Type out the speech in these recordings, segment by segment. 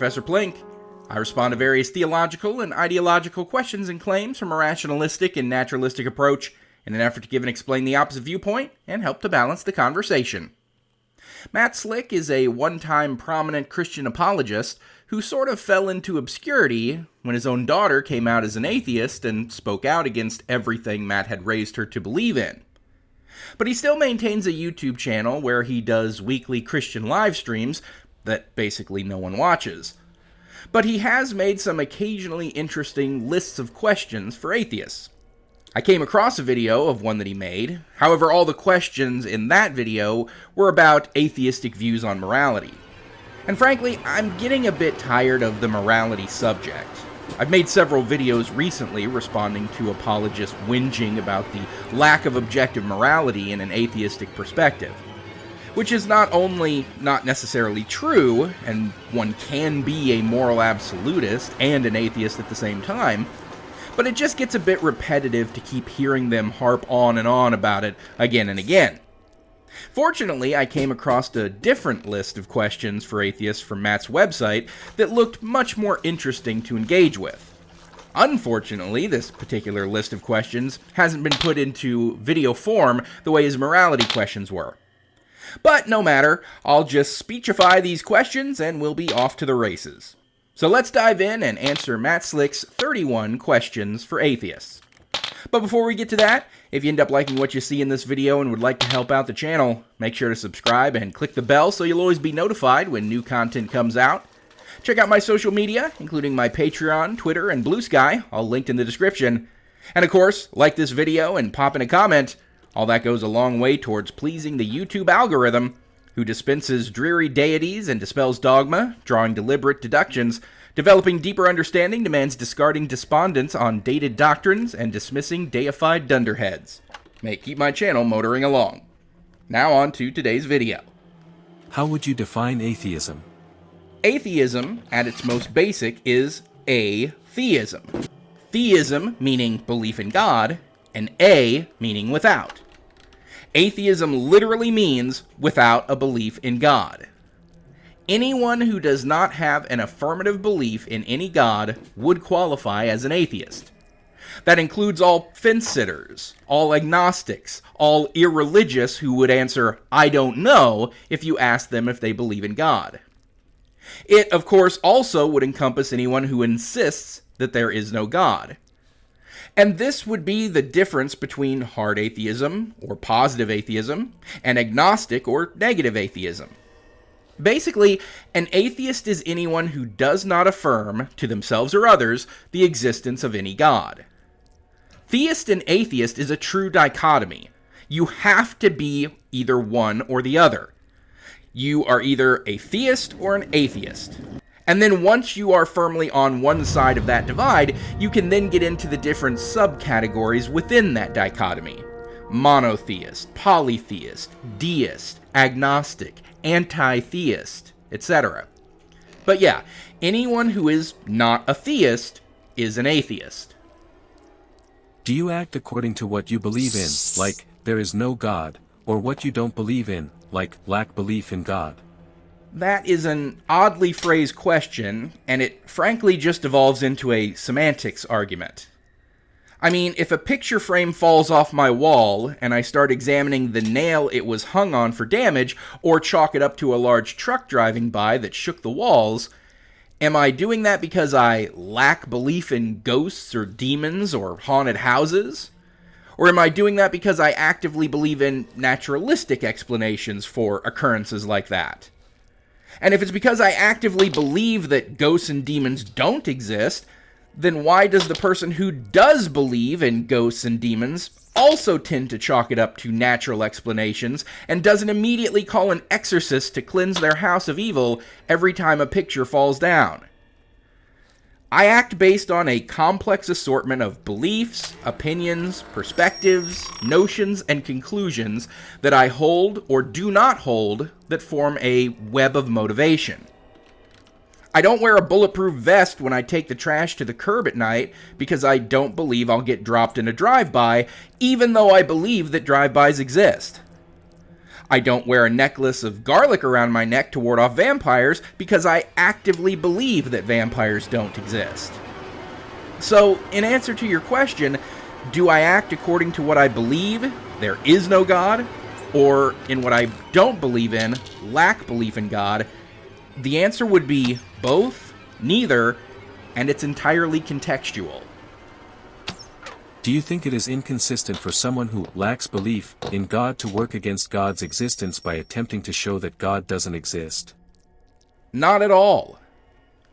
Professor Plink. I respond to various theological and ideological questions and claims from a rationalistic and naturalistic approach in an effort to give and explain the opposite viewpoint and help to balance the conversation. Matt Slick is a one-time prominent Christian apologist who sort of fell into obscurity when his own daughter came out as an atheist and spoke out against everything Matt had raised her to believe in. But he still maintains a YouTube channel where he does weekly Christian live streams that basically no one watches. But he has made some occasionally interesting lists of questions for atheists. I came across a video of one that he made. However, all the questions in that video were about atheistic views on morality. And frankly, I'm getting a bit tired of the morality subject. I've made several videos recently responding to apologists whinging about the lack of objective morality in an atheistic perspective. Which is not only not necessarily true, and one can be a moral absolutist and an atheist at the same time, but it just gets a bit repetitive to keep hearing them harp on and on about it again and again. Fortunately, I came across a different list of questions for atheists from Matt's website that looked much more interesting to engage with. Unfortunately, this particular list of questions hasn't been put into video form the way his morality questions were. But no matter, I'll just speechify these questions and we'll be off to the races. So let's dive in and answer Matt Slick's 31 questions for atheists. But before we get to that, if you end up liking what you see in this video and would like to help out the channel, make sure to subscribe and click the bell so you'll always be notified when new content comes out. Check out my social media, including my Patreon, Twitter, and Blue Sky, all linked in the description. And of course, like this video and pop in a comment. All that goes a long way towards pleasing the YouTube algorithm, who dispenses dreary deities and dispels dogma, drawing deliberate deductions. Developing deeper understanding demands discarding despondence on dated doctrines and dismissing deified dunderheads. May it keep my channel motoring along. Now on to today's video. How would you define atheism? Atheism, at its most basic, is atheism. Theism meaning belief in God, and a meaning without. Atheism literally means without a belief in God. Anyone who does not have an affirmative belief in any God would qualify as an atheist. That includes all fence-sitters, all agnostics, all irreligious who would answer, "I don't know," if you asked them if they believe in God. It, of course, also would encompass anyone who insists that there is no God. And this would be the difference between hard atheism, or positive atheism, and agnostic or negative atheism. Basically, an atheist is anyone who does not affirm, to themselves or others, the existence of any God. Theist and atheist is a true dichotomy. You have to be either one or the other. You are either a theist or an atheist. And then once you are firmly on one side of that divide, you can then get into the different subcategories within that dichotomy. Monotheist, polytheist, deist, agnostic, anti-theist, etc. But yeah, anyone who is not a theist is an atheist. Do you act according to what you believe in, like, there is no God, or what you don't believe in, like, lack belief in God? That is an oddly phrased question, and it frankly just devolves into a semantics argument. I mean, if a picture frame falls off my wall, and I start examining the nail it was hung on for damage, or chalk it up to a large truck driving by that shook the walls, am I doing that because I lack belief in ghosts or demons or haunted houses? Or am I doing that because I actively believe in naturalistic explanations for occurrences like that? And if it's because I actively believe that ghosts and demons don't exist, then why does the person who does believe in ghosts and demons also tend to chalk it up to natural explanations and doesn't immediately call an exorcist to cleanse their house of evil every time a picture falls down? I act based on a complex assortment of beliefs, opinions, perspectives, notions, and conclusions that I hold or do not hold that form a web of motivation. I don't wear a bulletproof vest when I take the trash to the curb at night because I don't believe I'll get dropped in a drive-by, even though I believe that drive-bys exist. I don't wear a necklace of garlic around my neck to ward off vampires because I actively believe that vampires don't exist. So, in answer to your question, do I act according to what I believe, there is no God, or in what I don't believe in, lack belief in God? The answer would be both, neither, and it's entirely contextual. Do you think it is inconsistent for someone who lacks belief in God to work against God's existence by attempting to show that God doesn't exist? Not at all.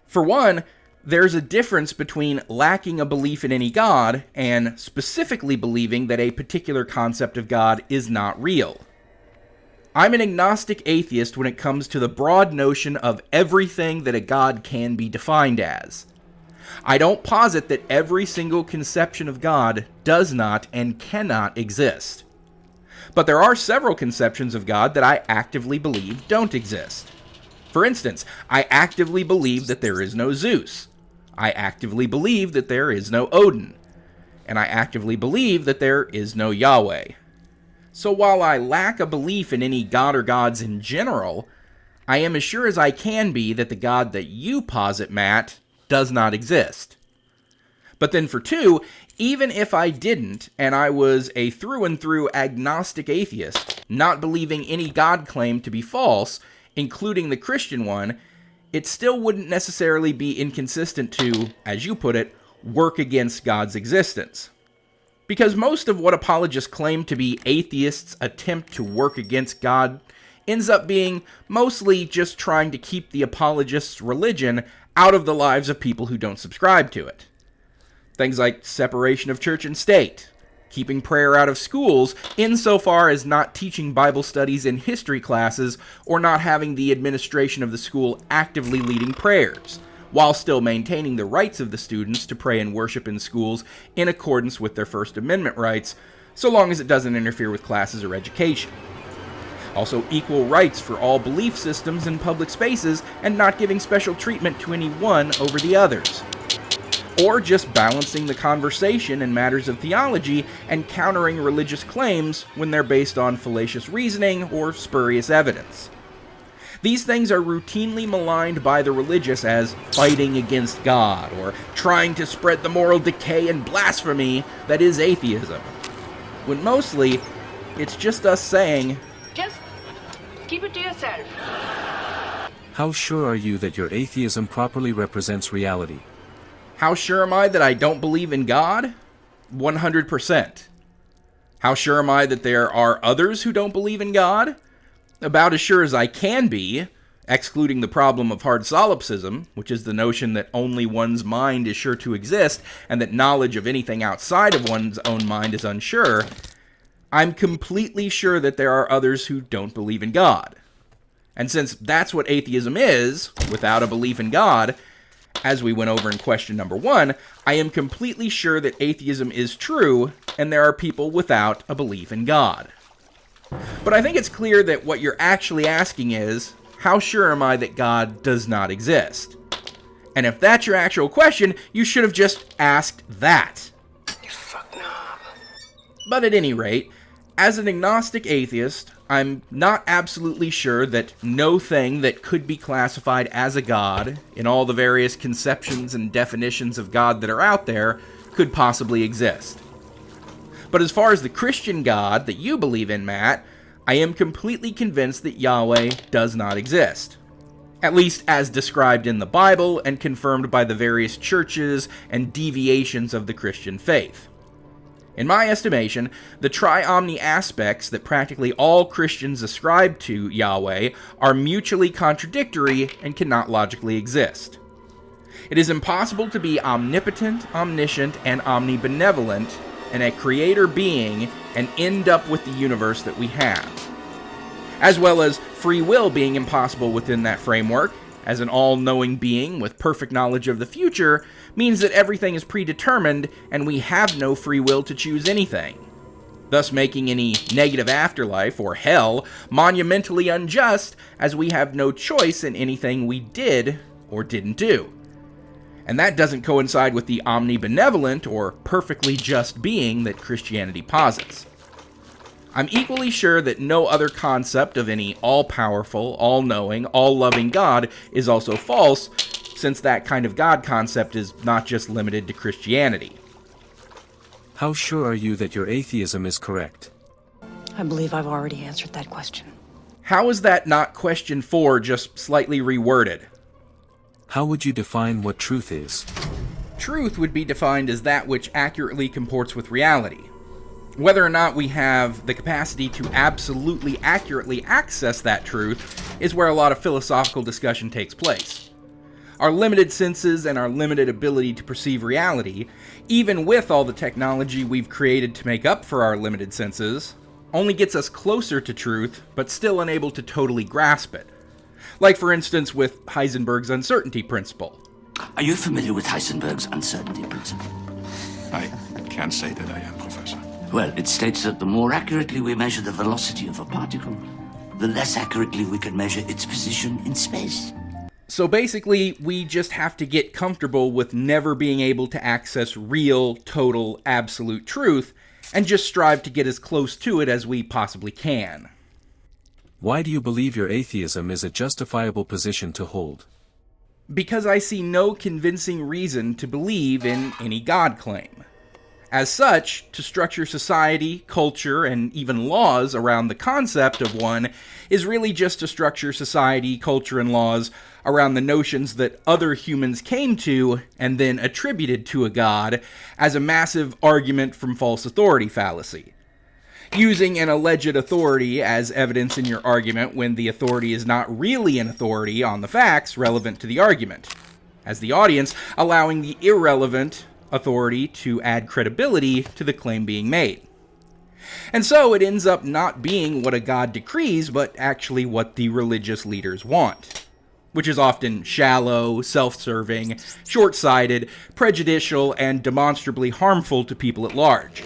For one, there's a difference between lacking a belief in any God and specifically believing that a particular concept of God is not real. I'm an agnostic atheist when it comes to the broad notion of everything that a God can be defined as. I don't posit that every single conception of God does not and cannot exist. But there are several conceptions of God that I actively believe don't exist. For instance, I actively believe that there is no Zeus. I actively believe that there is no Odin. And I actively believe that there is no Yahweh. So while I lack a belief in any God or gods in general, I am as sure as I can be that the God that you posit, Matt, does not exist. But then for two, even if I didn't, and I was a through and through agnostic atheist, not believing any God claim to be false, including the Christian one, it still wouldn't necessarily be inconsistent to, as you put it, work against God's existence. Because most of what apologists claim to be atheists' attempt to work against God ends up being mostly just trying to keep the apologists' religion out of the lives of people who don't subscribe to it. Things like separation of church and state, keeping prayer out of schools insofar as not teaching Bible studies in history classes or not having the administration of the school actively leading prayers, while still maintaining the rights of the students to pray and worship in schools in accordance with their First Amendment rights, so long as it doesn't interfere with classes or education. Also, equal rights for all belief systems in public spaces and not giving special treatment to any one over the others. Or just balancing the conversation in matters of theology and countering religious claims when they're based on fallacious reasoning or spurious evidence. These things are routinely maligned by the religious as fighting against God or trying to spread the moral decay and blasphemy that is atheism. When mostly, it's just us saying, just keep it to yourself. How sure are you that your atheism properly represents reality? how sure am I that I don't believe in God? 100%. How sure am I that there are others who don't believe in God? About as sure as I can be, excluding the problem of hard solipsism, which is the notion that only one's mind is sure to exist, and that knowledge of anything outside of one's own mind is unsure. I'm completely sure that there are others who don't believe in God. And since that's what atheism is, without a belief in God, as we went over in question number 1, I am completely sure that atheism is true, and there are people without a belief in God. But I think it's clear that what you're actually asking is, how sure am I that God does not exist? And if that's your actual question, you should have just asked that. You fuck knob. But at any rate, as an agnostic atheist, I'm not absolutely sure that no thing that could be classified as a god, in all the various conceptions and definitions of God that are out there, could possibly exist. But as far as the Christian God that you believe in, Matt, I am completely convinced that Yahweh does not exist. At least as described in the Bible and confirmed by the various churches and deviations of the Christian faith. In my estimation, the tri-omni aspects that practically all Christians ascribe to Yahweh are mutually contradictory and cannot logically exist. It is impossible to be omnipotent, omniscient, and omnibenevolent and a creator being and end up with the universe that we have. As well as free will being impossible within that framework, as an all-knowing being with perfect knowledge of the future means that everything is predetermined and we have no free will to choose anything, thus making any negative afterlife or hell monumentally unjust, as we have no choice in anything we did or didn't do. And that doesn't coincide with the omnibenevolent or perfectly just being that Christianity posits. I'm equally sure that no other concept of any all-powerful, all-knowing, all-loving God is also false, since that kind of God concept is not just limited to Christianity. How sure are you that your atheism is correct? I believe I've already answered that question. How is that not question 4, just slightly reworded? How would you define what truth is? Truth would be defined as that which accurately comports with reality. Whether or not we have the capacity to absolutely accurately access that truth is where a lot of philosophical discussion takes place. Our limited senses and our limited ability to perceive reality, even with all the technology we've created to make up for our limited senses, only gets us closer to truth, but still unable to totally grasp it. Like, for instance, with Heisenberg's uncertainty principle. Are you familiar with Heisenberg's uncertainty principle? I can't say that I am, Professor. Well, it states that the more accurately we measure the velocity of a particle, the less accurately we can measure its position in space. So basically, we just have to get comfortable with never being able to access real, total, absolute truth, and just strive to get as close to it as we possibly can. Why do you believe your atheism is a justifiable position to hold? Because I see no convincing reason to believe in any God claim. As such, to structure society, culture, and even laws around the concept of one is really just to structure society, culture, and laws around the notions that other humans came to and then attributed to a god as a massive argument from false authority fallacy. Using an alleged authority as evidence in your argument when the authority is not really an authority on the facts relevant to the argument. As the audience, allowing the irrelevant authority to add credibility to the claim being made. And so it ends up not being what a god decrees, but actually what the religious leaders want, which is often shallow, self-serving, short-sighted, prejudicial, and demonstrably harmful to people at large,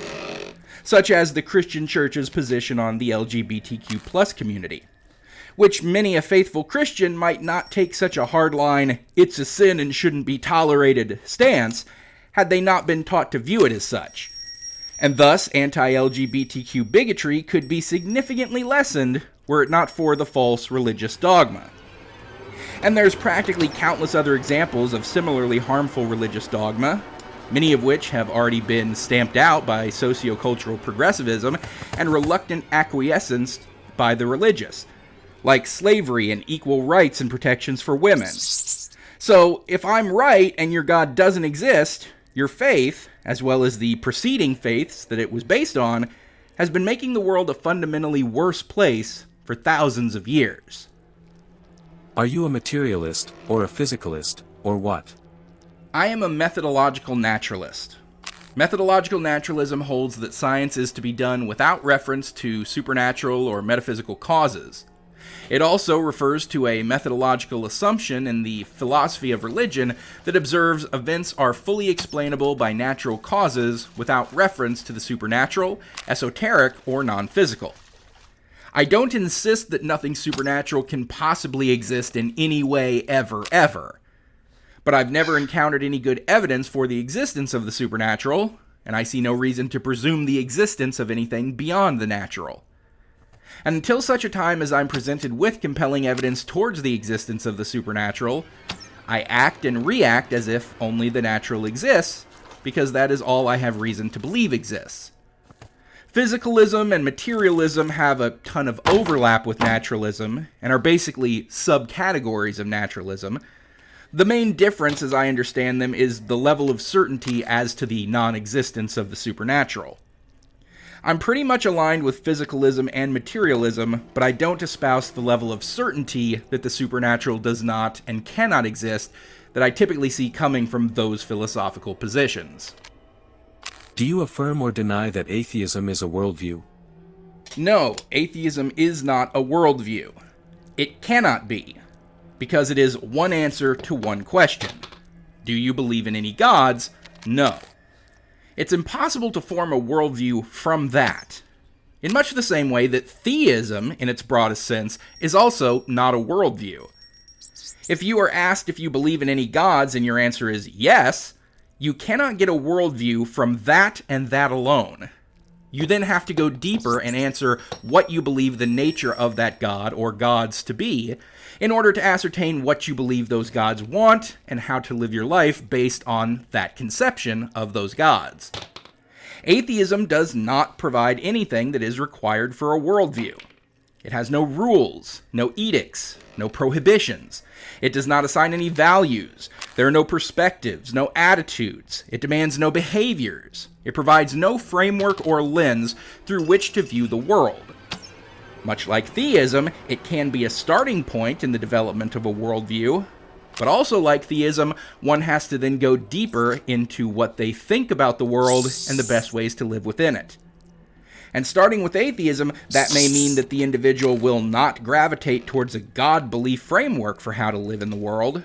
such as the Christian Church's position on the LGBTQ+ community, which many a faithful Christian might not take such a hardline, it's a sin and shouldn't be tolerated stance, had they not been taught to view it as such. And thus, anti-LGBTQ bigotry could be significantly lessened were it not for the false religious dogma. And there's practically countless other examples of similarly harmful religious dogma, many of which have already been stamped out by sociocultural progressivism and reluctant acquiescence by the religious, like slavery and equal rights and protections for women. So, if I'm right and your God doesn't exist, your faith, as well as the preceding faiths that it was based on, has been making the world a fundamentally worse place for thousands of years. Are you a materialist, or a physicalist, or what? I am a methodological naturalist. Methodological naturalism holds that science is to be done without reference to supernatural or metaphysical causes. It also refers to a methodological assumption in the philosophy of religion that observes events are fully explainable by natural causes without reference to the supernatural, esoteric, or non-physical. I don't insist that nothing supernatural can possibly exist in any way ever. But I've never encountered any good evidence for the existence of the supernatural, and I see no reason to presume the existence of anything beyond the natural. And until such a time as I'm presented with compelling evidence towards the existence of the supernatural, I act and react as if only the natural exists, because that is all I have reason to believe exists. Physicalism and materialism have a ton of overlap with naturalism, and are basically subcategories of naturalism. The main difference, as I understand them, is the level of certainty as to the non-existence of the supernatural. I'm pretty much aligned with physicalism and materialism, but I don't espouse the level of certainty that the supernatural does not and cannot exist that I typically see coming from those philosophical positions. Do you affirm or deny that atheism is a worldview? No, atheism is not a worldview. It cannot be, because it is one answer to one question. Do you believe in any gods? No. It's impossible to form a worldview from that. In much the same way that theism, in its broadest sense, is also not a worldview. If you are asked if you believe in any gods and your answer is yes, you cannot get a worldview from that and that alone. You then have to go deeper and answer what you believe the nature of that god or gods to be in order to ascertain what you believe those gods want and how to live your life based on that conception of those gods. Atheism does not provide anything that is required for a worldview. It has no rules, no edicts, no prohibitions. It does not assign any values. There are no perspectives, no attitudes. It demands no behaviors. It provides no framework or lens through which to view the world. Much like theism, it can be a starting point in the development of a worldview, but also like theism, one has to then go deeper into what they think about the world and the best ways to live within it. And starting with atheism, that may mean that the individual will not gravitate towards a God belief framework for how to live in the world,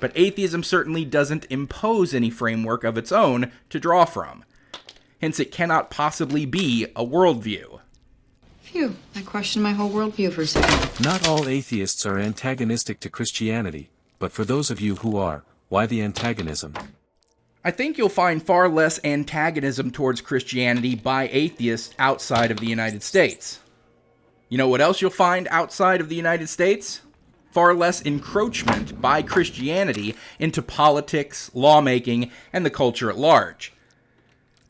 but atheism certainly doesn't impose any framework of its own to draw from. Hence, it cannot possibly be a worldview. Phew, I questioned my whole worldview for a second. Not all atheists are antagonistic to Christianity, but for those of you who are, why the antagonism? I think you'll find far less antagonism towards Christianity by atheists outside of the United States. You know what else you'll find outside of the United States? Far less encroachment by Christianity into politics, lawmaking, and the culture at large.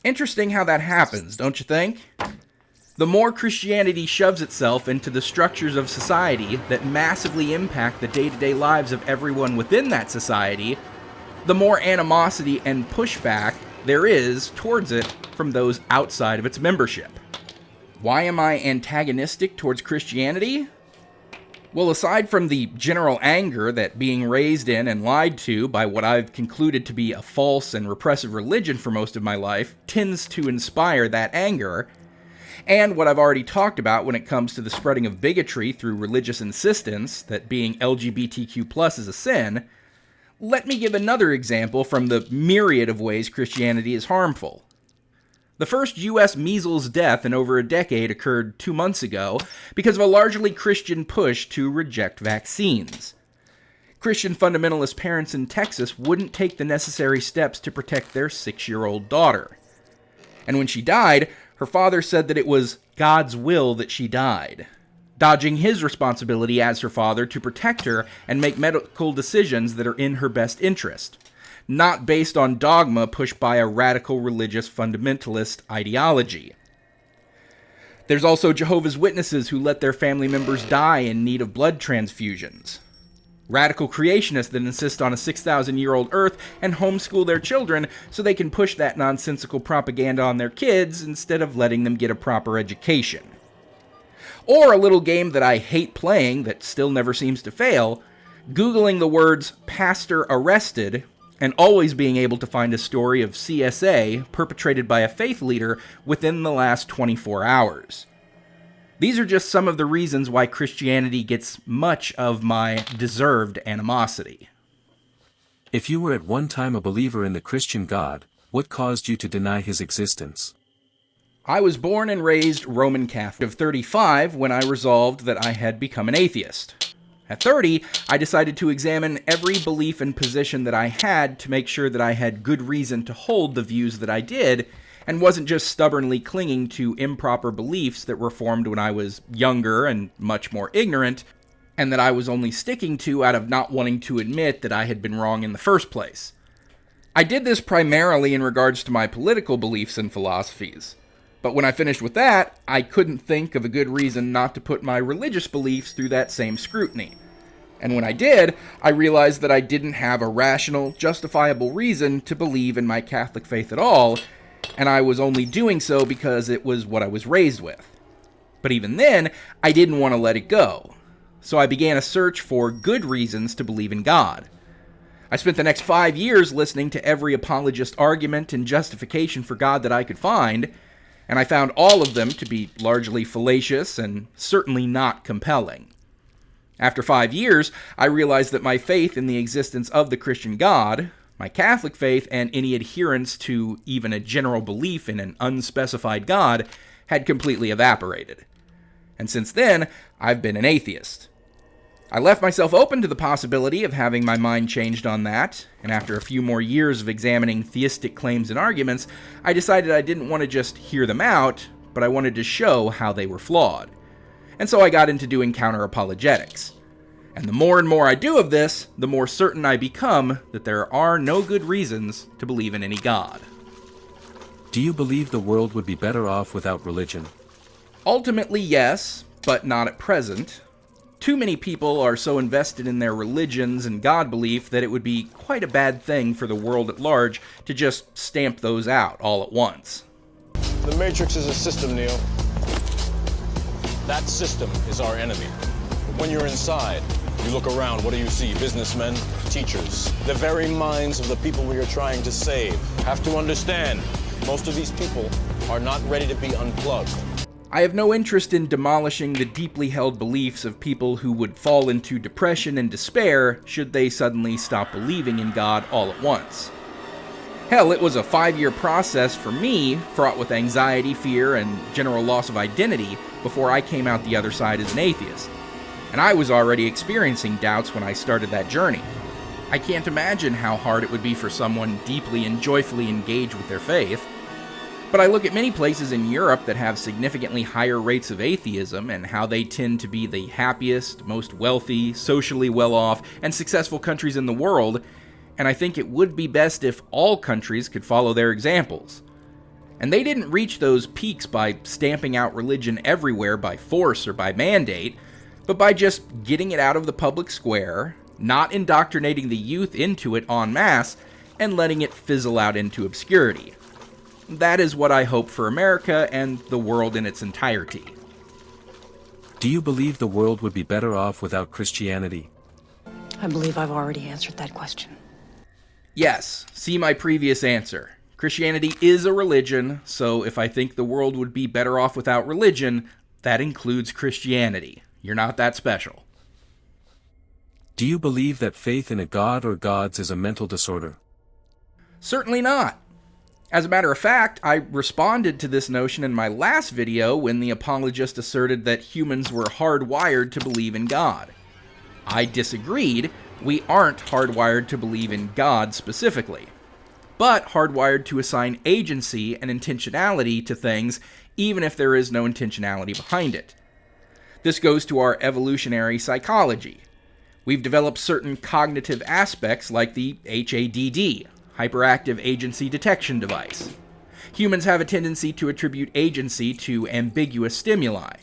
Interesting how that happens, don't you think? The more Christianity shoves itself into the structures of society that massively impact the day-to-day lives of everyone within that society, the more animosity and pushback there is towards it from those outside of its membership. Why am I antagonistic towards Christianity? Well, aside from the general anger that being raised in and lied to by what I've concluded to be a false and repressive religion for most of my life tends to inspire that anger, and what I've already talked about when it comes to the spreading of bigotry through religious insistence that being LGBTQ+ is a sin, let me give another example from the myriad of ways Christianity is harmful. The first U.S. measles death in over a decade occurred 2 months ago because of a largely Christian push to reject vaccines. Christian fundamentalist parents in Texas wouldn't take the necessary steps to protect their 6-year-old daughter. And when she died, her father said that it was God's will that she died, dodging his responsibility as her father to protect her and make medical decisions that are in her best interest, not based on dogma pushed by a radical religious fundamentalist ideology. There's also Jehovah's Witnesses who let their family members die in need of blood transfusions. Radical creationists that insist on a 6,000-year-old Earth and homeschool their children so they can push that nonsensical propaganda on their kids instead of letting them get a proper education. Or a little game that I hate playing that still never seems to fail, Googling the words "pastor arrested" and always being able to find a story of CSA perpetrated by a faith leader within the last 24 hours. These are just some of the reasons why Christianity gets much of my deserved animosity. If you were at one time a believer in the Christian God, what caused you to deny his existence? I was born and raised Roman Catholic of 35 when I resolved that I had become an atheist. At 30, I decided to examine every belief and position that I had to make sure that I had good reason to hold the views that I did, and wasn't just stubbornly clinging to improper beliefs that were formed when I was younger and much more ignorant, and that I was only sticking to out of not wanting to admit that I had been wrong in the first place. I did this primarily in regards to my political beliefs and philosophies, but when I finished with that, I couldn't think of a good reason not to put my religious beliefs through that same scrutiny. And when I did, I realized that I didn't have a rational, justifiable reason to believe in my Catholic faith at all, and I was only doing so because it was what I was raised with. But even then, I didn't want to let it go. So I began a search for good reasons to believe in God. I spent the next 5 years listening to every apologist argument and justification for God that I could find, and I found all of them to be largely fallacious and certainly not compelling. After 5 years, I realized that my faith in the existence of the Christian God, my Catholic faith, and any adherence to even a general belief in an unspecified God had completely evaporated. And since then, I've been an atheist. I left myself open to the possibility of having my mind changed on that, and after a few more years of examining theistic claims and arguments, I decided I didn't want to just hear them out, but I wanted to show how they were flawed. And so I got into doing counter-apologetics. And the more and more I do of this, the more certain I become that there are no good reasons to believe in any God. Do you believe the world would be better off without religion? Ultimately, yes, but not at present. Too many people are so invested in their religions and God belief that it would be quite a bad thing for the world at large to just stamp those out all at once. The Matrix is a system, Neo. That system is our enemy. But when you're inside, you look around, what do you see? Businessmen, teachers. The very minds of the people we are trying to save. Have to understand, most of these people are not ready to be unplugged. I have no interest in demolishing the deeply held beliefs of people who would fall into depression and despair should they suddenly stop believing in God all at once. Hell, it was a 5-year process for me, fraught with anxiety, fear, and general loss of identity, before I came out the other side as an atheist. And I was already experiencing doubts when I started that journey. I can't imagine how hard it would be for someone deeply and joyfully engaged with their faith. But I look at many places in Europe that have significantly higher rates of atheism and how they tend to be the happiest, most wealthy, socially well-off, and successful countries in the world, and I think it would be best if all countries could follow their examples. And they didn't reach those peaks by stamping out religion everywhere by force or by mandate, but by just getting it out of the public square, not indoctrinating the youth into it en masse, and letting it fizzle out into obscurity. That is what I hope for America and the world in its entirety. Do you believe the world would be better off without Christianity? I believe I've already answered that question. Yes, see my previous answer. Christianity is a religion, so if I think the world would be better off without religion, that includes Christianity. You're not that special. Do you believe that faith in a god or gods is a mental disorder? Certainly not. As a matter of fact, I responded to this notion in my last video when the apologist asserted that humans were hardwired to believe in God. I disagreed. We aren't hardwired to believe in God specifically, but hardwired to assign agency and intentionality to things even if there is no intentionality behind it. This goes to our evolutionary psychology. We've developed certain cognitive aspects like the HADD, Hyperactive Agency Detection Device. Humans have a tendency to attribute agency to ambiguous stimuli.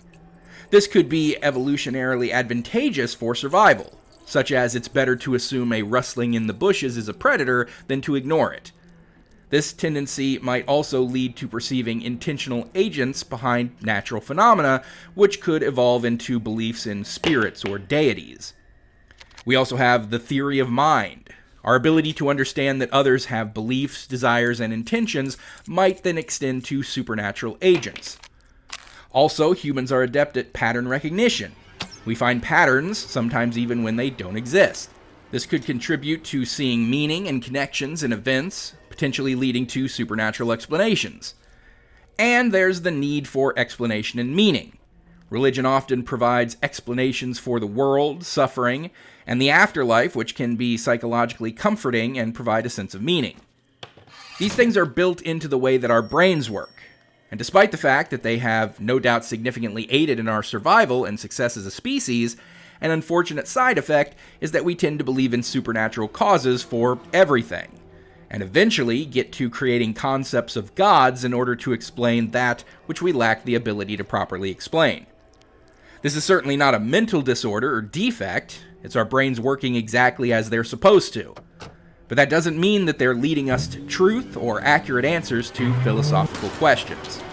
This could be evolutionarily advantageous for survival, such as it's better to assume a rustling in the bushes is a predator than to ignore it. This tendency might also lead to perceiving intentional agents behind natural phenomena, which could evolve into beliefs in spirits or deities. We also have the theory of mind. Our ability to understand that others have beliefs, desires, and intentions might then extend to supernatural agents. Also, humans are adept at pattern recognition. We find patterns, sometimes even when they don't exist. This could contribute to seeing meaning and connections in events, potentially leading to supernatural explanations. And there's the need for explanation and meaning. Religion often provides explanations for the world, suffering, and the afterlife, which can be psychologically comforting and provide a sense of meaning. These things are built into the way that our brains work, and despite the fact that they have no doubt significantly aided in our survival and success as a species, an unfortunate side effect is that we tend to believe in supernatural causes for everything, and eventually get to creating concepts of gods in order to explain that which we lack the ability to properly explain. This is certainly not a mental disorder or defect. It's our brains working exactly as they're supposed to. But that doesn't mean that they're leading us to truth or accurate answers to philosophical questions.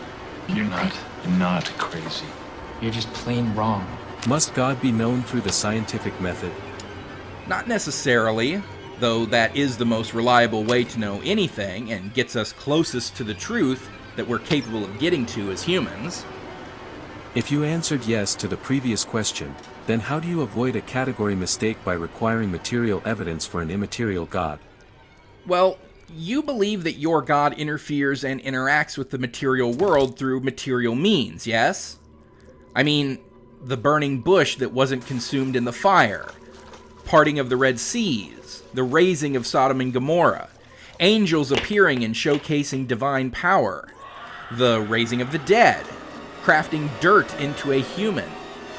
You're not crazy. You're just plain wrong. Must God be known through the scientific method? Not necessarily, though that is the most reliable way to know anything and gets us closest to the truth that we're capable of getting to as humans. If you answered yes to the previous question, then how do you avoid a category mistake by requiring material evidence for an immaterial God? Well, you believe that your God interferes and interacts with the material world through material means, yes? I mean, the burning bush that wasn't consumed in the fire, parting of the Red Seas, the raising of Sodom and Gomorrah, angels appearing and showcasing divine power, the raising of the dead, crafting dirt into a human,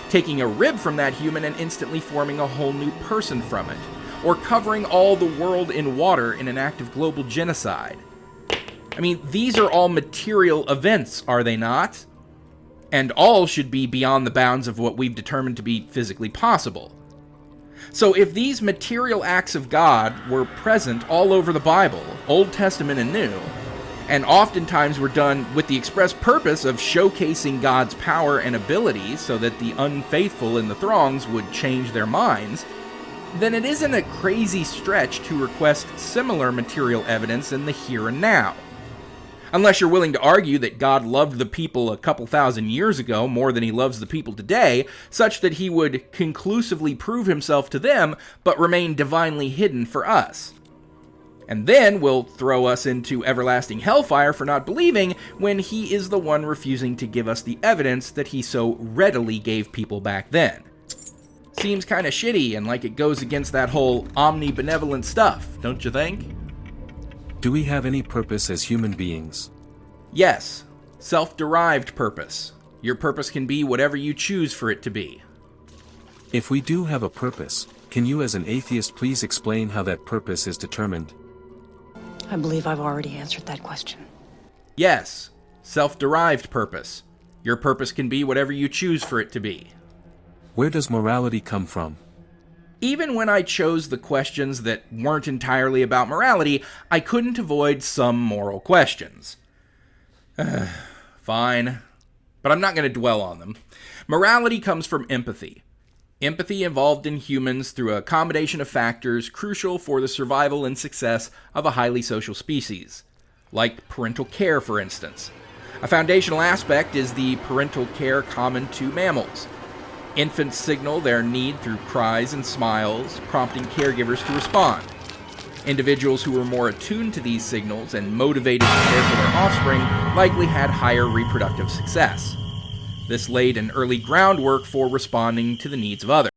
taking a rib from that human and instantly forming a whole new person from it, or covering all the world in water in an act of global genocide. I mean, these are all material events, are they not? And all should be beyond the bounds of what we've determined to be physically possible. So if these material acts of God were present all over the Bible, Old Testament and New, and oftentimes were done with the express purpose of showcasing God's power and abilities so that the unfaithful in the throngs would change their minds, then it isn't a crazy stretch to request similar material evidence in the here and now. Unless you're willing to argue that God loved the people a couple thousand years ago more than he loves the people today, such that he would conclusively prove himself to them, but remain divinely hidden for us. And then will throw us into everlasting hellfire for not believing when he is the one refusing to give us the evidence that he so readily gave people back then. Seems kinda shitty and like it goes against that whole omnibenevolent stuff, don't you think? Do we have any purpose as human beings? Yes. Self-derived purpose. Your purpose can be whatever you choose for it to be. If we do have a purpose, can you as an atheist please explain how that purpose is determined? I believe I've already answered that question. Yes. Self-derived purpose. Your purpose can be whatever you choose for it to be. Where does morality come from? Even when I chose the questions that weren't entirely about morality, I couldn't avoid some moral questions. Fine. But I'm not going to dwell on them. Morality comes from empathy. Empathy involved in humans through a combination of factors crucial for the survival and success of a highly social species. Like parental care, for instance. A foundational aspect is the parental care common to mammals. Infants signal their need through cries and smiles, prompting caregivers to respond. Individuals who were more attuned to these signals and motivated to care for their offspring likely had higher reproductive success. This laid an early groundwork for responding to the needs of others.